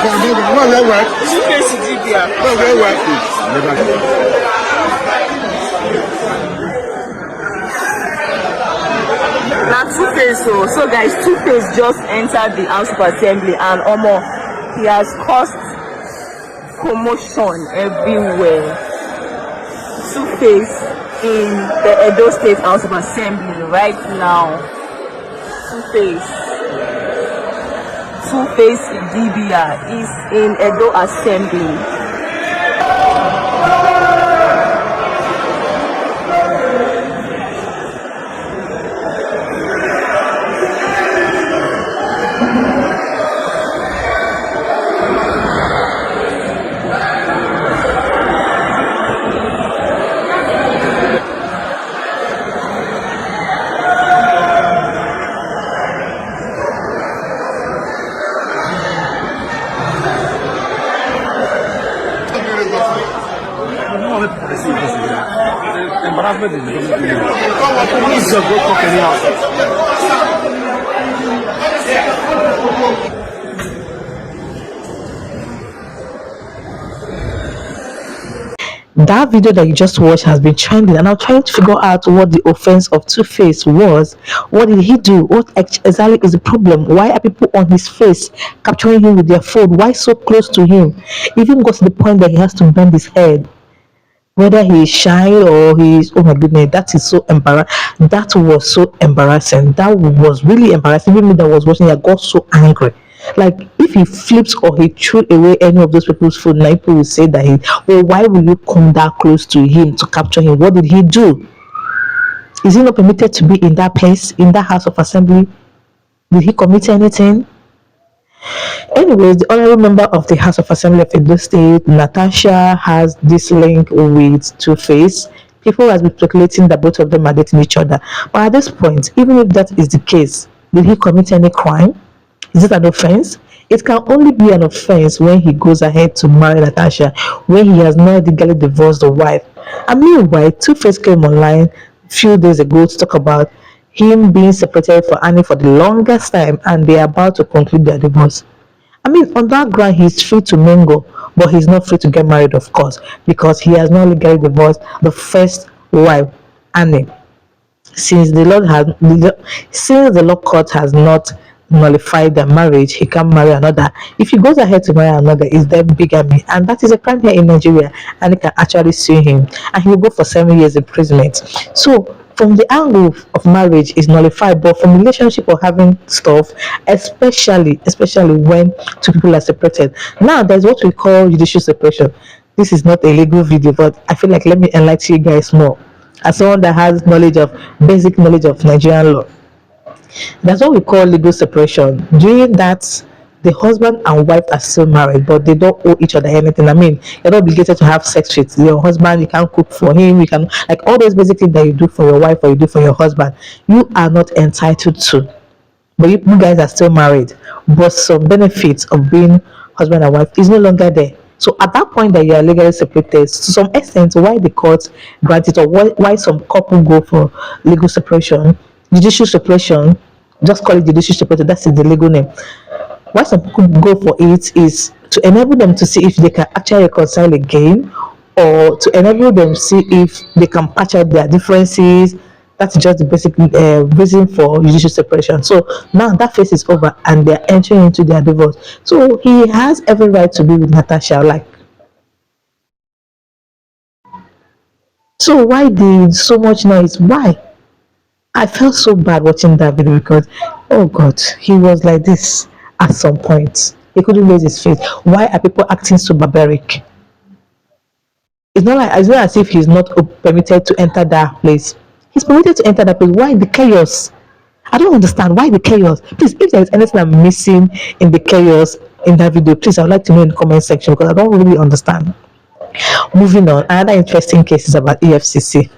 Tuface Idibia. Now Tuface, so guys, Tuface just entered the House of Assembly and he has caused commotion everywhere. Tuface in the Edo State House of Assembly right now. Tuface Idibia is in Edo Assembly. That video that you just watched has been trending, and I'm trying to figure out what the offense of Tuface was. What did he do? What exactly is the problem? Why are people on his face capturing him with their phone? Why so close to him? Even got to the point that he has to bend his head. Whether he is shy or he is, oh my goodness, that is so embarrassing. That was so embarrassing. That was really embarrassing. Even me that was watching, I got so angry. Like, if he flips or he threw away any of those people's phone, now people will say that why will you come that close to him to capture him? What did he do? Is he not permitted to be in that place, in that House of Assembly? Did he commit anything? Anyways, the honorable member of the House of Assembly of Edo State, Natasha, has this link with Tuface. People have been speculating that both of them are dating each other. But at this point, even if that is the case, did he commit any crime? Is it an offense? It can only be an offense when he goes ahead to marry Natasha, when he has not legally divorced the wife. And meanwhile, Tuface came online a few days ago to talk about him being separated from Annie for the longest time, and they are about to conclude their divorce. I mean, on that ground, he's free to mingle, but he's not free to get married, of course, because he has not legally divorced the first wife, Annie. Since the law court has not nullified their marriage, he can't marry another. If he goes ahead to marry another, it's then bigamy, and that is a crime here in Nigeria, and they can actually sue him, and he will go for 7 years imprisonment. So from the angle of marriage is nullified, but from relationship or having stuff, especially when two people are separated, now there's what we call judicial separation. This is not a legal video, but I feel like let me enlighten you guys more as someone that has basic knowledge of Nigerian law. That's what we call legal separation. During that, the husband and wife are still married, but they don't owe each other anything. I mean, you're not obligated to have sex with your husband. You can't cook for him. You can, like, all those basic things that you do for your wife or you do for your husband, you are not entitled to. But you guys are still married, but some benefits of being husband and wife is no longer there. So at that point that you are legally separated, to some extent, why the court grant it, or why some couple go for legal separation, judicial separation, just call it judicial separation, that's the legal name. Why some people go for it is to enable them to see if they can actually reconcile again, or to enable them to see if they can patch out their differences. That's just the basic reason for judicial separation. So now that phase is over and they're entering into their divorce. So he has every right to be with Natasha. Like, so why did so much noise? Why? I felt so bad watching that video because, oh God, he was like this at some point. He couldn't raise his face. Why are people acting so barbaric? It's not as if he's not permitted to enter that place. He's permitted to enter that place. Why the chaos? I don't understand. Why the chaos? Please, if there is anything I'm missing in the chaos in that video, please, I would like to know in the comment section because I don't really understand. Moving on, another interesting case is about EFCC.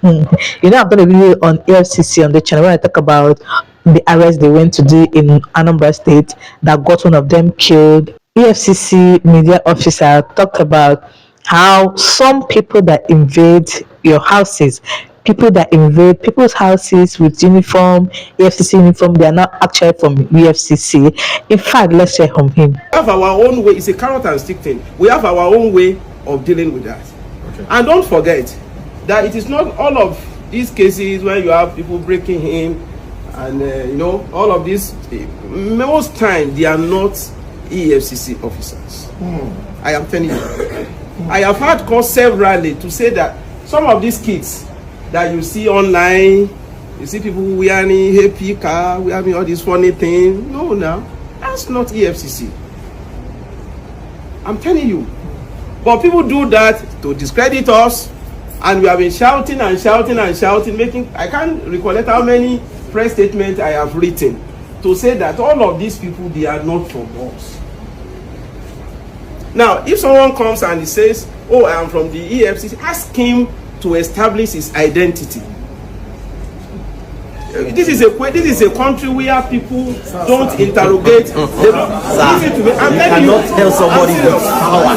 You know, I've done a video on EFCC on the channel where I talk about the arrest they went to do in Anambra State that got one of them killed. EFCC media officer talked about how some people that invade your houses people that invade people's houses with uniform, EFCC uniform, they are not actually from EFCC. In fact, let's hear from him. We have our own way. It's a carrot and stick thing. We have our own way of dealing with that. Okay. And don't forget that it is not all of these cases where you have people breaking in and all of this. Most time they are not EFCC officers. I am telling you. I have had calls severally to say that some of these kids that you see online, you see people wearing happy car, wearing all these funny things. No, now that's not EFCC. I'm telling you. But people do that to discredit us, and we have been shouting and shouting and shouting, I can't recollect how many press statements I have written to say that all of these people, they are not from us. Now, if someone comes and he says, oh, I am from the EFCC, ask him to establish his identity. This is a country where people don't interrogate. I'm telling you, tell somebody with power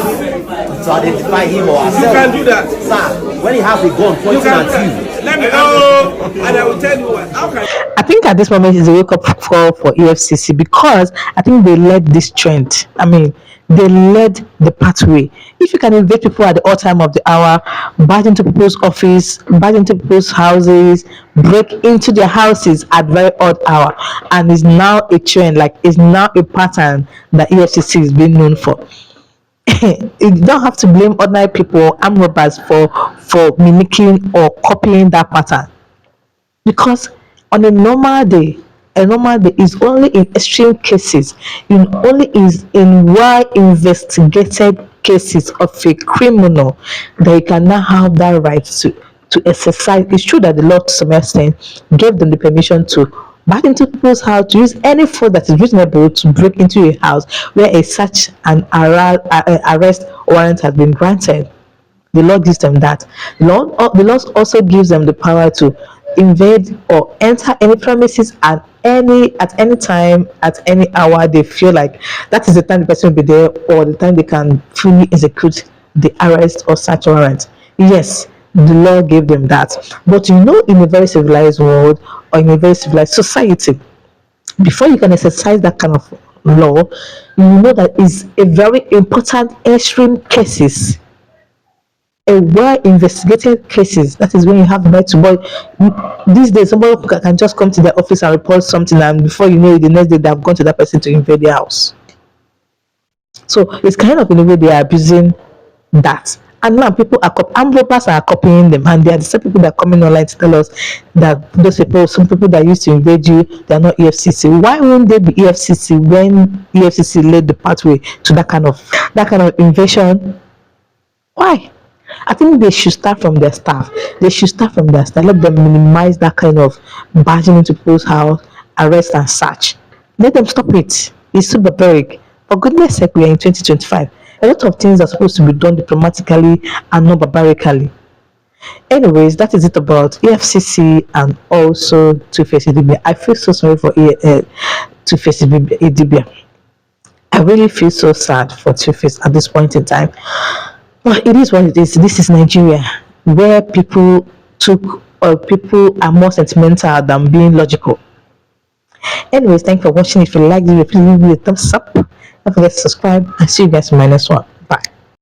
to identify him or herself. You can do that, sir. When you have a gun pointing at you, let me know, and I will tell you what. How can I think at this moment is a wake-up call for EFCC, because I think they led this trend. I mean, they led the pathway. If you can invade people at the odd time of the hour, barge into people's office, barge into people's houses, break into their houses at very odd hour, and is now a trend, like is now a pattern that EFCC is being known for. You don't have to blame ordinary people, armed robbers, for mimicking or copying that pattern, because on a normal day is only in extreme cases, only is in well investigated cases of a criminal that you can now have that right to exercise. It's true that the law to some extent gave them the permission to back into people's house, to use any force that is reasonable to break into a house where a search and arrest warrant has been granted. The law gives them that. The law also gives them the power to invade or enter any premises at any time, at any hour they feel like that is the time the person will be there, or the time they can fully execute the arrest or search warrant. Yes, the law gave them that. But in a very civilized world, or in a very civilized society, before you can exercise that kind of law, you know that is a very important extreme cases, a well investigated cases. That is when you have the right to. But these days, somebody can just come to their office and report something, and before you know it, the next day they have gone to that person to invade their house. So it's kind of in a way they are abusing that. And now people armed robbers are copying them, and they are the same people that are coming online to tell us that some people that used to invade you, they are not EFCC. Why won't they be EFCC when EFCC led the pathway to that kind of invasion? Why? I think they should start from their staff. Let them minimize that kind of barging into people's house, arrest and search. Let them stop it. It's so barbaric. For goodness sake, we are in 2025. A lot of things are supposed to be done diplomatically and not barbarically. Anyways, that is it about EFCC and also Tuface Idibia. I feel so sorry for Tuface Idibia. I really feel so sad for Tuface at this point in time. But it is what it is. This is Nigeria, where people are more sentimental than being logical. Anyways, thanks for watching. If you like this video, please give me a thumbs up. Don't forget to subscribe, and see you guys in my next one. Bye.